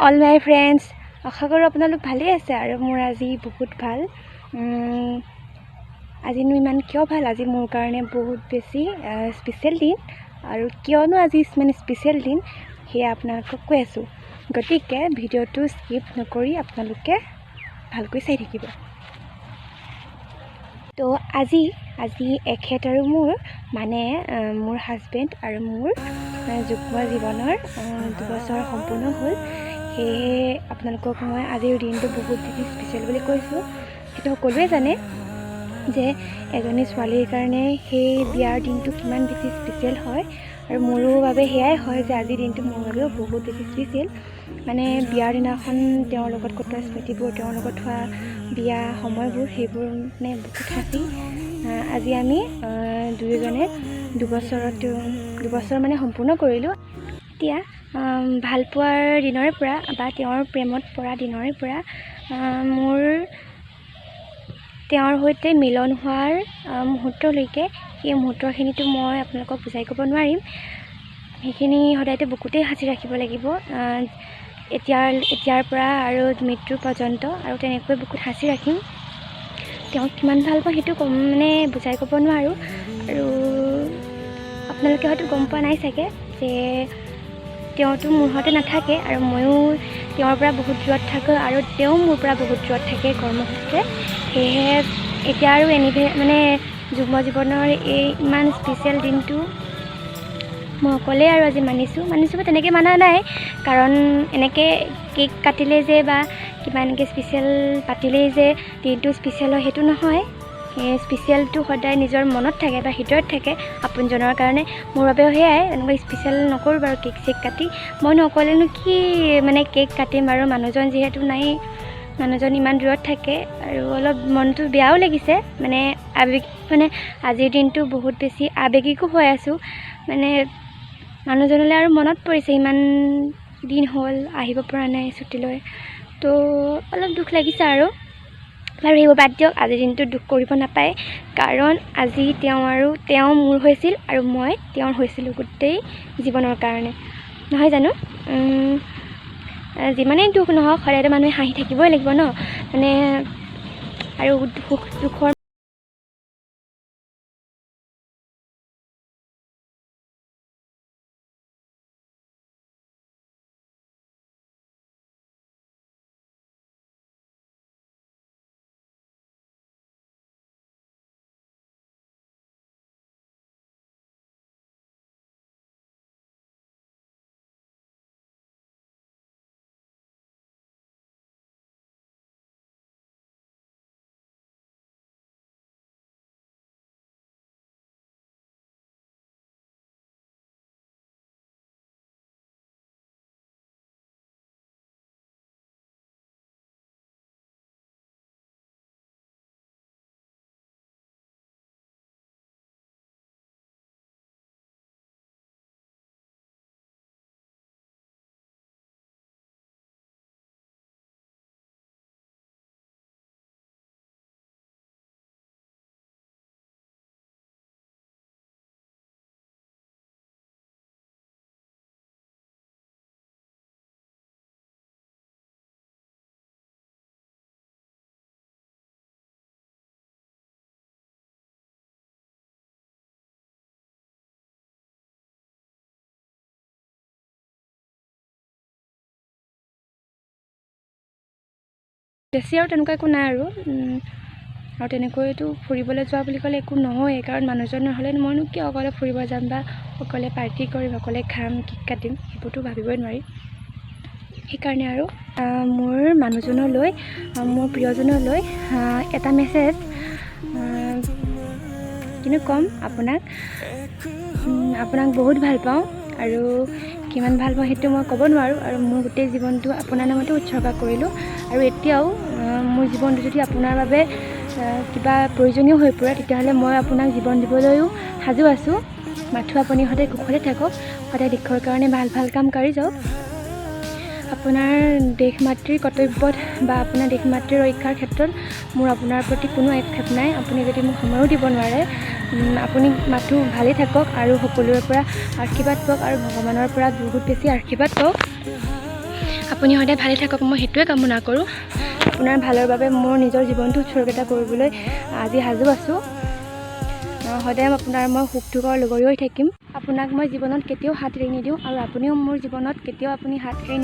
All my friends, আশা কৰোঁ আপোনালোক ভালেই আছে আৰু মোৰ আজি বহুত ভাল। আজিনো ইমান কিয় ভাল? আজি মোৰ কাৰণে বহুত বেছি স্পেচিয়েল দিন। আৰু কিয়নো আজি মানে স্পেচিয়েল দিন সেয়া আপোনালোকক কৈ আছোঁ। গতিকে ভিডিঅ'টো স্কিপ নকৰি আপোনালোকে ভালকৈ চাই থাকিব। তো আজি এখেত আৰু মোৰ মানে মোৰ হাজবেণ্ড আৰু মোৰ যুগ্ম জীৱনৰ 2 বছৰ সম্পূৰ্ণ হ'ল। সেয়েহে আপোনালোকক মই আজিৰ দিনটো বহুত বেছি স্পেচিয়েল বুলি কৈছোঁ। সেইটো সকলোৱে জানে যে এজনী ছোৱালীৰ কাৰণে সেই বিয়াৰ দিনটো কিমান বেছি স্পেচিয়েল হয়, আৰু মোৰো বাবে সেয়াই হয় যে আজিৰ দিনটো মোৰ বাবেও বহুত বেছি স্পেচিয়েল। মানে বিয়াৰ দিনাখন তেওঁৰ লগত কটোৱা স্মৃতিবোৰ, তেওঁৰ লগত হোৱা বিয়া সময়বোৰ, সেইবোৰ মানে বহুত সাঁচি আজি আমি দুয়োজনে 2 বছৰ মানে সম্পূৰ্ণ কৰিলোঁ। এতিয়া ভাল পোৱাৰ দিনৰে পৰা বা তেওঁৰ প্ৰেমত পৰা দিনৰে পৰা মোৰ তেওঁৰ সৈতে মিলন হোৱাৰ মুহূৰ্তলৈকে, সেই মুহূৰ্তখিনিতো মই আপোনালোকক বুজাই ক'ব নোৱাৰিম। সেইখিনি সদায়তো বুকুতেই সাঁচি ৰাখিব লাগিব, এতিয়াৰ পৰা আৰু মৃত্যুৰ পৰ্যন্ত, আৰু তেনেকৈ বুকুত সাঁচি ৰাখিম। তেওঁক কিমান ভাল পাওঁ সেইটো মানে বুজাই ক'ব নোৱাৰোঁ। আৰু আপোনালোকে হয়তো গম পোৱা নাই চাগে যে তেওঁতো মোৰ সৈতে নাথাকে আৰু ময়ো তেওঁৰ পৰা বহুত দূৰত থাকোঁ, আৰু তেওঁ মোৰ পৰা বহুত দূৰত থাকে কৰ্মসূত্ৰে। সেয়েহে এতিয়া আৰু মানে যুগ্ম জীৱনৰ এই ইমান স্পেচিয়েল দিনটো মই অকলেই আৰু আজি মানিছোঁ বা তেনেকৈ মানা নাই, কাৰণ এনেকৈ কেক কাটিলেই যে বা কিবা এনেকৈ স্পেচিয়েল পাতিলেই যে দিনটো স্পেচিয়েল হয় সেইটো নহয়। স্পেচিয়েলটো সদায় নিজৰ মনত থাকে বা হৃদয়ত থাকে আপোনজনৰ কাৰণে। মোৰ বাবেও সেয়াই, এনেকৈ স্পেচিয়েল নকৰোঁ বাৰু কেক চেক কাটি। মইনো অকলেনো কি মানে কেক কাটিম, আৰু মানুহজন যিহেতু নাই, মানুহজন ইমান দূৰত থাকে, আৰু অলপ মনটো বেয়াও লাগিছে। মানে আজিৰ দিনটো বহুত বেছি আৱেগিকো হৈ আছোঁ। মানে মানুহজনলৈ আৰু মনত পৰিছে, ইমান দিন হ'ল আহিব পৰা নাই ছুটীলৈ, তো অলপ দুখ লাগিছে আৰু সেইবোৰ বাদ দিয়ক। আজিৰ দিনটো দুখ কৰিব নাপায়, কাৰণ আজি তেওঁ মোৰ হৈছিল আৰু মই তেওঁৰ হৈছিলোঁ গোটেই জীৱনৰ কাৰণে, নহয় জানো? যিমানেই দুখ নহওক সদায়তো মানুহে হাঁহি থাকিবই লাগিব ন, মানে আৰু দুখৰ বেছি আৰু তেনেকুৱা একো নাই আৰু তেনেকৈতো ফুৰিবলৈ যোৱা বুলি ক'লে একো নহয়েই, কাৰণ মানুহজন নহ'লে মইনো কিয় অকলে ফুৰিব যাম বা অকলে পাৰ্টি কৰিম, অকলে খাম, কেক কাটিম, সেইবোৰতো ভাবিবই নোৱাৰি। সেইকাৰণে আৰু মোৰ মানুহজনলৈ, মোৰ প্ৰিয়জনলৈ এটা মেছেজ কিনো ক'ম আপোনাক বহুত ভাল পাওঁ, আৰু কিমান ভাল পাওঁ সেইটো মই ক'ব নোৱাৰোঁ। আৰু মোৰ গোটেই জীৱনটো আপোনাৰ নামতে উৎসৰ্গা কৰিলোঁ, আৰু এতিয়াও মোৰ জীৱনটো যদি আপোনাৰ বাবে কিবা প্ৰয়োজনীয় হৈ পৰে, তেতিয়াহ'লে মই আপোনাক জীৱন দিবলৈও সাজু আছোঁ। মাথো আপুনি সদায় কুশলে থাকক, সদায় দেশৰ কাৰণে ভাল কাম কৰি যাওক। আপোনাৰ দেশ মাতৃৰ কৰ্তব্যত বা আপোনাৰ দেশ মাতৃৰ ৰক্ষাৰ ক্ষেত্ৰত মোৰ আপোনাৰ প্ৰতি কোনো আক্ষেপ নাই। আপুনি যদি মোক সময়ো দিব নোৱাৰে, আপুনি মাথো ভালেই থাকক আৰু সকলোৰে পৰা আশীৰ্বাদ পাওক, আৰু ভগৱানৰ পৰা বহুত বেছি আশীৰ্বাদ পাওক। আপুনি সদায় ভালে থাকক, মই সেইটোৱে কামনা কৰোঁ। আপোনাৰ ভালৰ বাবে মোৰ নিজৰ জীৱনটো উৎসৰ্গতা কৰিবলৈ আজি সাজু আছোঁ। সদায় আপোনাৰ মই সুখ দুখৰ লগৰী হৈ থাকিম। আপোনাক মই জীৱনত কেতিয়াও হাত এৰি নিদিওঁ আৰু আপুনিও মোৰ জীৱনত কেতিয়াও আপুনি হাত এৰি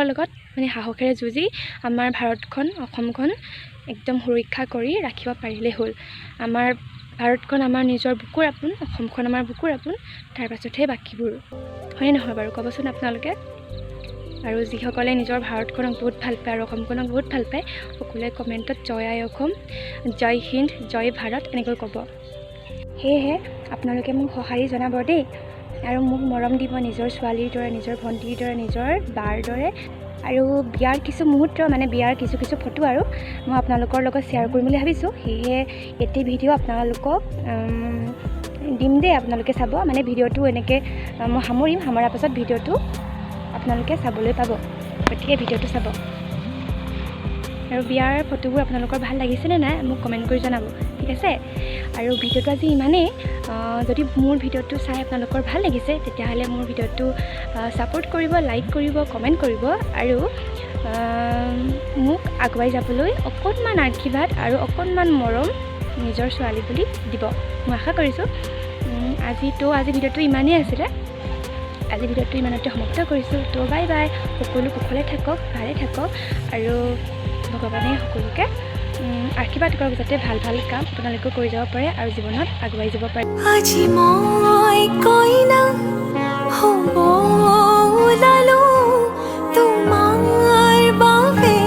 লগত মানে সাহসেৰে যুঁজি আমাৰ ভাৰতখন অসমখন একদম সুৰক্ষা কৰি ৰাখিব পাৰিলেই হ'ল। আমাৰ ভাৰতখন আমাৰ নিজৰ বুকুৰ আপোন, অসমখন আমাৰ বুকুৰ আপোন, তাৰ পাছতহে বাকীবোৰ। হয়নে নহয় বাৰু ক'বচোন আপোনালোকে? আৰু যিসকলে নিজৰ ভাৰতখনক বহুত ভাল পায় আৰু অসমখনক বহুত ভাল পায়, সকলোৱে কমেণ্টত জয় আই অসম, জয় হিন্দ, জয় ভাৰত এনেকৈ ক'ব। সেয়েহে আপোনালোকে মোক সঁহাৰি জনাব দেই, আৰু মোক মৰম দিব নিজৰ ছোৱালীৰ দৰে, নিজৰ ভণ্টিৰ দৰে, নিজৰ বাৰ দৰে। আৰু বিয়াৰ কিছু মুহূৰ্ত মানে বিয়াৰ কিছু ফটো আৰু মই আপোনালোকৰ লগত শ্বেয়াৰ কৰিম বুলি ভাবিছোঁ। সেয়েহে এটি ভিডিঅ' আপোনালোকক দিম দেই, আপোনালোকে চাব। মানে ভিডিঅ'টো এনেকৈ মই সামৰিম, সামৰাৰ পাছত ভিডিঅ'টো আপোনালোকে চাবলৈ পাব, গতিকে ভিডিঅ'টো চাব। আৰু বিয়াৰ ফটোবোৰ আপোনালোকৰ ভাল লাগিছেনে নাই মোক কমেণ্ট কৰি জনাব, ঠিক আছে? আৰু ভিডিঅ'টো আজি ইমানেই। যদি মোৰ ভিডিঅ'টো চাই আপোনালোকৰ ভাল লাগিছে, তেতিয়াহ'লে মোৰ ভিডিঅ'টো ছাপোৰ্ট কৰিব, লাইক কৰিব, কমেণ্ট কৰিব, আৰু মোক আগুৱাই যাবলৈ অকণমান আশীৰ্বাদ আৰু অকণমান মৰম নিজৰ ছোৱালী বুলি দিব, মই আশা কৰিছোঁ। আজি ভিডিঅ'টো ইমানেই আছিলে। আজি ভিডিঅ'টো ইমানতে সমাপ্ত কৰিছোঁ। তো বাই বাই। সকলো কুশলে থাকক, ভালে থাকক, আৰু ভগৱানে সকলোকে আশীৰ্বাদ কৰক যাতে ভাল কাম আপোনালোকেও কৰি যাব পাৰে আৰু জীৱনত আগুৱাই যাব পাৰে। আজি মই কইনা হ'ব ওলালো তোমাৰ বাবে,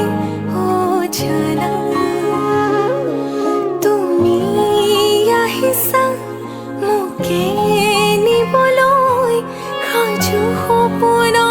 জানা তুমি আহিছা মোকে নিবলৈ, সাজু সপোনৰ